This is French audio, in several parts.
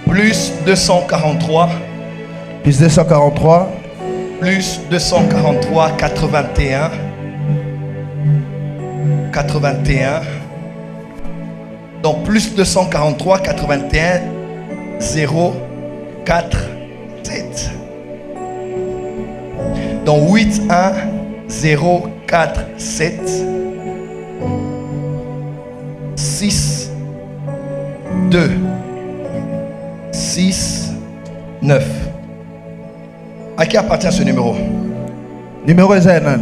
Plus 243. Plus 243. Plus 243, 81. 81. Donc plus 243, 81, 0, 4, 7. Donc 8, 1, 0, 4, 7. 6, 2, 6, 9. À qui appartient ce numéro? Numéro est un.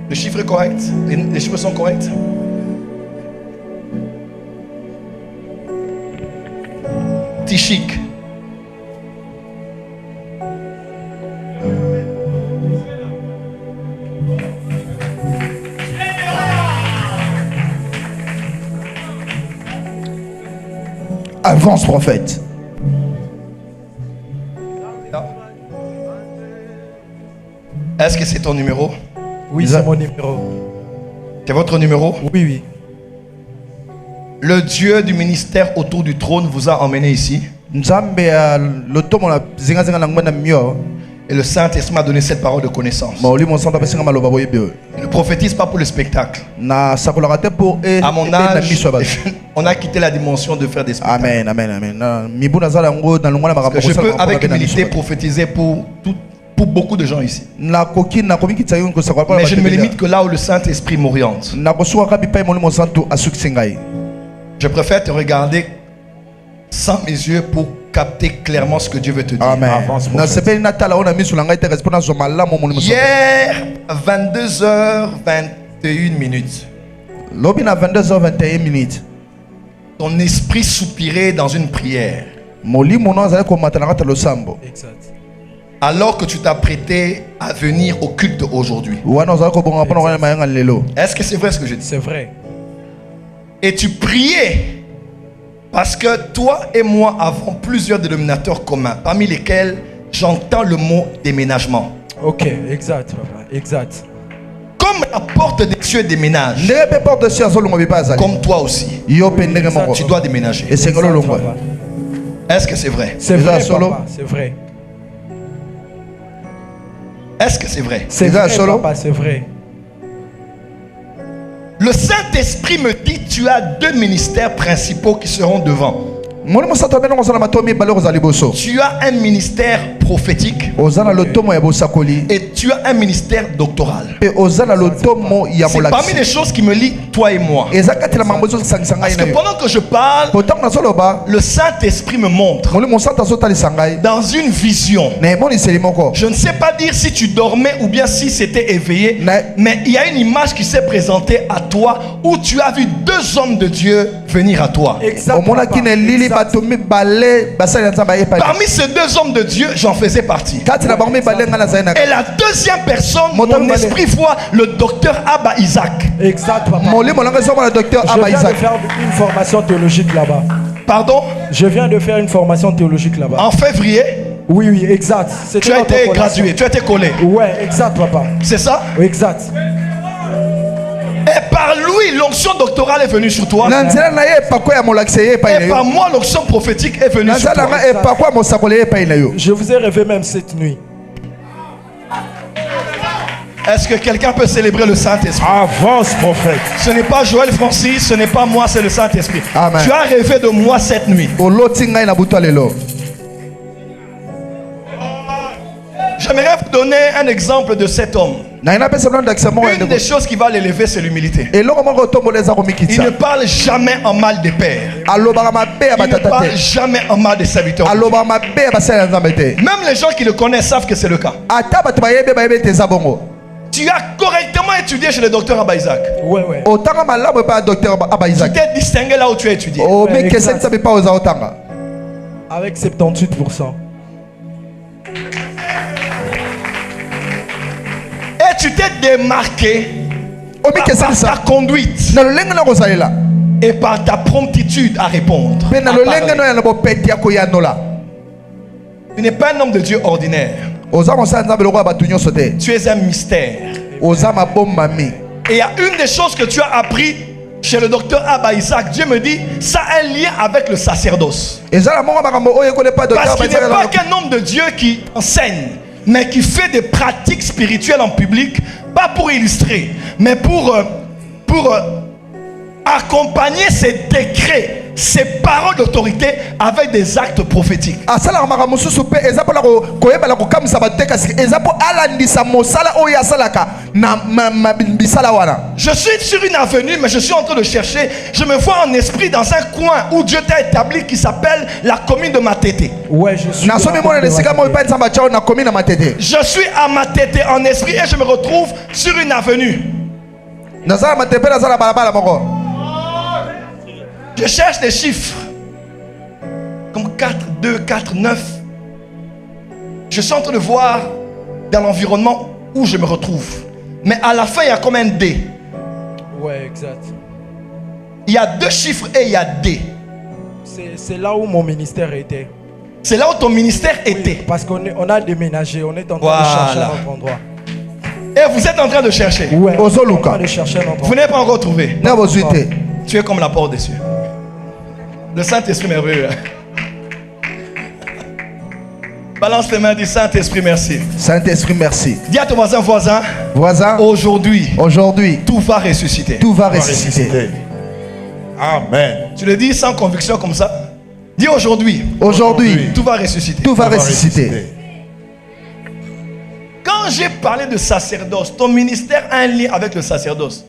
Le chiffre est correct? Les chiffres sont corrects? Tichik. Avance, prophète. Est-ce que c'est ton numéro? Oui, c'est mon numéro. C'est votre numéro? Oui, oui. Le Dieu du ministère autour du trône vous a emmené ici. Et le Saint-Esprit m'a donné cette parole de connaissance. Je ne prophétise pas pour le spectacle. À mon âge, on a quitté la dimension de faire des spectacles. Amen, amen, amen. Je peux avec humilité prophétiser pour beaucoup de gens ici. Mais je ne me limite que là où le Saint-Esprit m'oriente. Je préfère te regarder sans mes yeux pour capter clairement ce que Dieu veut te dire. Amen. Hier, 22h21. Lobby à 22h21. Ton esprit soupirait dans une prière. Exact. Alors que tu t'apprêtais à venir au culte aujourd'hui. Est-ce que c'est vrai ce que je dis? C'est vrai. Et tu priais parce que toi et moi avons plusieurs dénominateurs communs, parmi lesquels j'entends le mot déménagement. Ok, exact, papa, exact. Comme la porte des cieux déménage, comme toi aussi, tu dois déménager. Exact, papa. Est-ce que c'est vrai? C'est vrai, papa, c'est vrai. Est-ce que c'est vrai? C'est vrai, papa, c'est vrai. Le Saint-Esprit me dit tu as deux ministères principaux qui seront devant. Tu as un ministère prophétique et tu as un ministère doctoral. C'est parmi les choses qui me lient toi et moi. Parce que pendant que je parle, le Saint-Esprit me montre dans une vision. Je ne sais pas dire si tu dormais ou bien si c'était éveillé, mais il y a une image qui s'est présentée à toi où tu as vu deux hommes de Dieu venir à toi. Parmi ces deux hommes de Dieu, j'en faisais partie. Et la deuxième personne, mon esprit voit le docteur Abba Isaac. Exact, papa. Je viens de faire une formation théologique là-bas. Pardon? Je viens de faire une formation théologique là-bas. En février? Oui, oui, exact. Tu as été gradué, tu as été collé. Ouais, exact, papa. C'est ça? Exact. Et par lui, l'onction doctorale est venue sur toi. Et par moi, l'onction prophétique est venue sur toi. Je vous ai rêvé même cette nuit. Est-ce que quelqu'un peut célébrer le Saint-Esprit? Avance, prophète. Ce n'est pas Joël Francis, ce n'est pas moi, c'est le Saint-Esprit. Tu as rêvé de moi cette nuit. J'aimerais vous donner un exemple de cet homme. Une des choses qui va l'élever, c'est l'humilité. Il ne parle jamais en mal des pères. Il ne parle jamais en mal des serviteurs. Même les gens qui le connaissent savent que c'est le cas. Tu as correctement étudié chez le docteur Abba Isaac. Ouais, ouais. Tu t'es distingué là où tu as étudié. Avec 78%. Et tu t'es démarqué par ta conduite et par ta promptitude à répondre. Tu n'es pas un homme de Dieu ordinaire. Tu es un mystère. Et il y a une des choses que tu as appris chez le docteur Abba Isaac. Dieu me dit, ça a un lien avec le sacerdoce. Parce qu'il n'est pas qu'un homme de Dieu qui enseigne, mais qui fait des pratiques spirituelles en public, pas pour illustrer, mais pour accompagner ses décrets, ses paroles d'autorité avec des actes prophétiques. Je suis sur une avenue, mais je suis en train de chercher. Je me vois en esprit dans un coin où Dieu t'a établi qui s'appelle la commune de Matete. Ouais, je suis à Matete en esprit et je me retrouve sur une avenue. Je cherche des chiffres comme 4, 2, 4, 9. Je suis en train de voir dans l'environnement où je me retrouve. Mais à la fin, il y a comme un D. Ouais, exact. Il y a 2 chiffres et il y a D. C'est là où mon ministère était. C'est là où ton ministère était. Parce qu'on a déménagé, on est en train de chercher un autre endroit. Et vous êtes en train de chercher. Ouais, on est en train de chercher un endroit. Vous n'avez pas encore trouvé. Non, vous êtes. Tu es comme la porte des cieux. Le Saint-Esprit merveilleux. Balance les mains, dis Saint-Esprit merci. Saint-Esprit merci. Dis à ton voisin. Voisin. Aujourd'hui. Tout va ressusciter. Tout va ressusciter. Amen. Tu le dis sans conviction comme ça. Dis aujourd'hui. Tout va ressusciter. Tout va ressusciter. Quand j'ai parlé de sacerdoce, ton ministère a un lien avec le sacerdoce.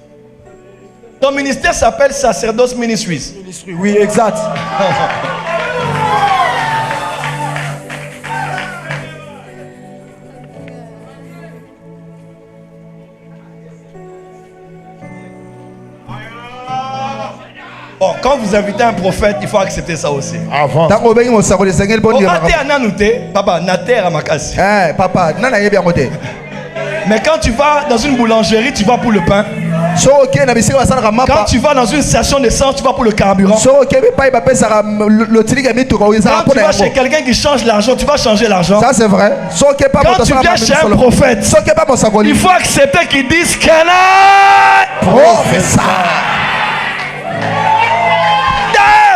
Ton ministère s'appelle Sacerdoce Ministries. Oui, exact. Bon, quand vous invitez un prophète, il faut accepter ça aussi. Avant. Papa, nater à ma casse. Papa, mais quand tu vas dans une boulangerie, tu vas pour le pain. Quand tu vas dans une station d'essence, tu vas pour le carburant. Quand tu vas chez quelqu'un qui change l'argent, tu vas changer l'argent. Ça c'est vrai. Quand tu viens chez un prophète, il faut accepter qu'ils disent qu'elle a professeur.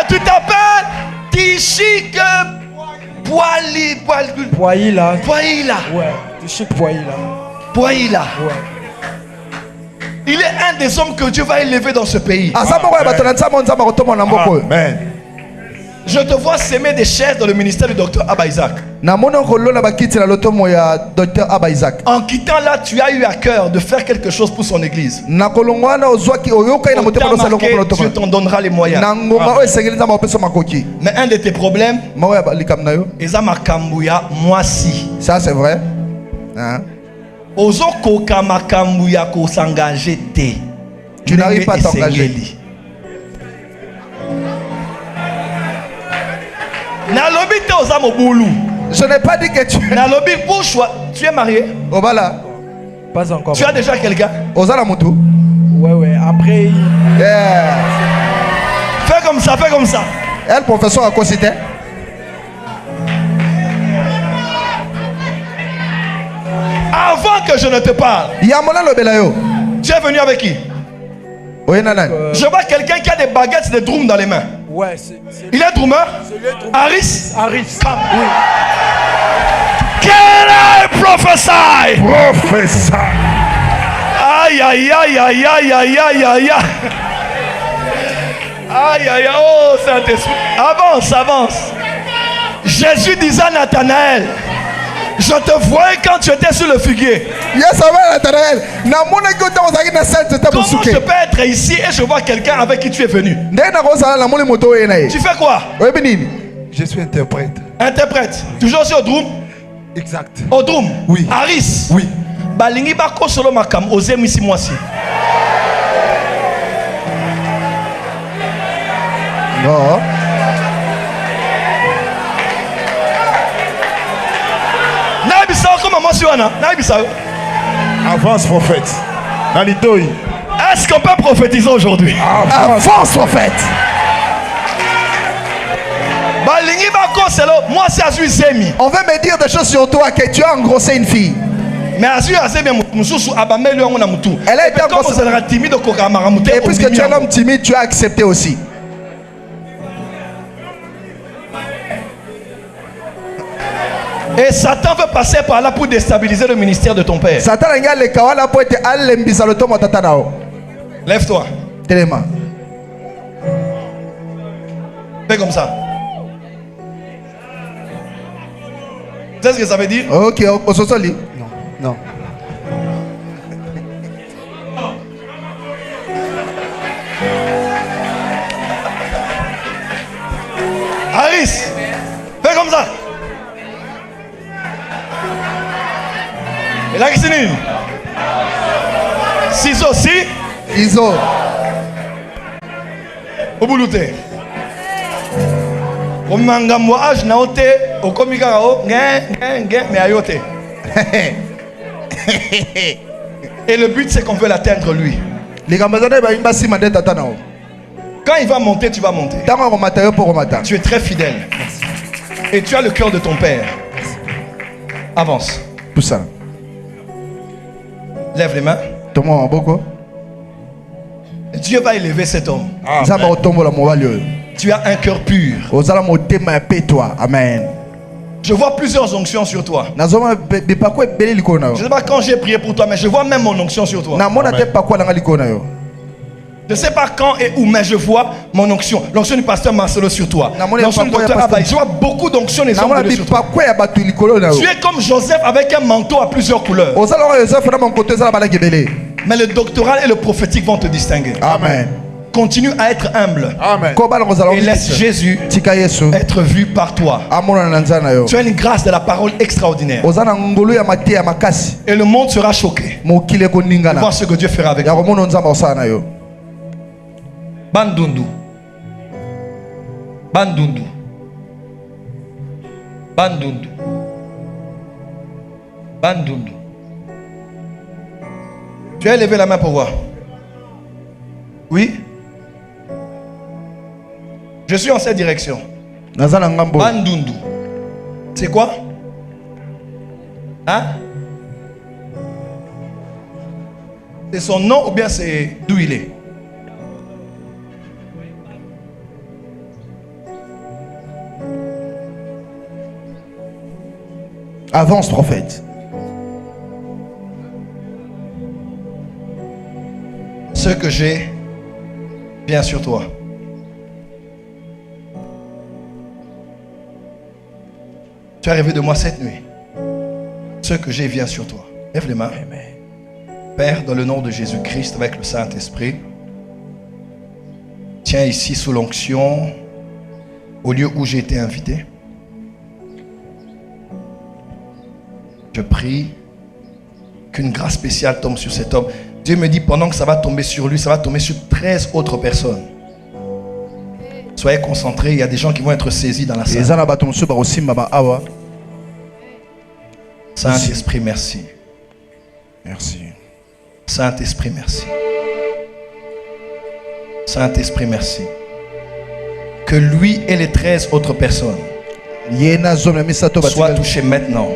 Tu t'appelles Tishik Poaïla. Ouais, Tishik Poaïla. Ouais. Il est un des hommes que Dieu va élever dans ce pays. Amen. Je te vois s'aimer des chaises dans le ministère du docteur Abba Isaac. En quittant là, tu as eu à cœur de faire quelque chose pour son église. Dieu t'en donnera les moyens. Mais un de tes problèmes, moi si. Ça c'est vrai. Hein? Tu n'arrives pas à t'engager. Je n'ai pas dit que tu es marié. Pas encore. Tu as déjà quelqu'un. Ouais. Après. Yeah. Fais comme ça. Elle, professeur, a considéré. Avant que je ne te parle, tu es venu avec qui? Je vois quelqu'un qui a des baguettes, des drums dans les mains. Ouais, il est drummer? Harris? Oui. Can I prophesy? Professeur. Aïe. Oh Saint-Esprit. Avance. Jésus disait à Nathanaël, je te voyais quand tu étais sur le figuier. Comment je peux être ici et je vois quelqu'un avec qui tu es venu? Tu fais quoi? Je suis interprète. Toujours sur drum? Exact. Au drum? Oui. Harris? Oui. Balingi bako solo makam ose misi mwasi. Non. Avance prophète. Est-ce qu'on peut prophétiser aujourd'hui? Avance prophète. On veut me dire des choses sur toi, que tu as engrossé une fille. Mais elle a été engrossée. Et puisque tu es un homme timide, tu as accepté aussi. Et Satan veut passer par là pour déstabiliser le ministère de ton père. Lève-toi. Fais comme ça. Tu sais ce que ça veut dire? Ok, on se soli. Non. Harris, fais comme ça. Et là, qui c'est? Ciseaux, si. Ciseaux. Au bout de l'outé. Au mangamouage, naote, au komikao, mais ayote. Et le but, c'est qu'on veut l'atteindre lui. Quand il va monter, tu vas monter. Tu es très fidèle. Et tu as le cœur de ton père. Avance. Tout ça. Lève les mains. Dieu va élever cet homme. Tu as un cœur pur. Amen. Je vois plusieurs onctions sur toi. Je ne sais pas quand j'ai prié pour toi, mais je vois même mon onction sur toi. Je ne sais pas quand et où, mais je vois mon onction. L'onction du pasteur Marcelo sur toi. L'onction du docteur Abaye. Je vois beaucoup d'onctions sur toi. Tu es comme Joseph avec un manteau à plusieurs couleurs. Mais le doctoral et le prophétique vont te distinguer. Amen. Continue à être humble. Amen. Et laisse Jésus être vu par toi. Tu as une grâce de la parole extraordinaire. Et le monde sera choqué de voir ce que Dieu fera avec toi. Bandundu. Bandundu. Bandundu. Bandundu. Tu as élevé la main pour voir. Oui. Je suis en cette direction. Bandundu. C'est quoi? Hein? C'est son nom ou bien c'est d'où il est? Avance, prophète. Ce que j'ai vient sur toi. Tu as rêvé de moi cette nuit. Ce que j'ai vient sur toi. Lève les mains. Père, dans le nom de Jésus-Christ, avec le Saint-Esprit, tiens ici sous l'onction, au lieu où j'ai été invité. Je prie qu'une grâce spéciale tombe sur cet homme. Dieu me dit, pendant que ça va tomber sur lui, ça va tomber sur 13 autres personnes. Soyez concentrés, il y a des gens qui vont être saisis dans la salle. Saint-Esprit, merci. Merci. Saint-Esprit, merci. Saint-Esprit, merci. Que lui et les 13 autres personnes soient touchés maintenant.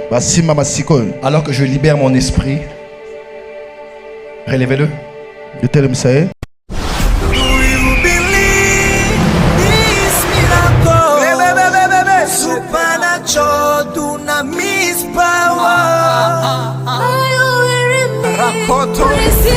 Alors que je libère mon esprit. Relevez-le. Receive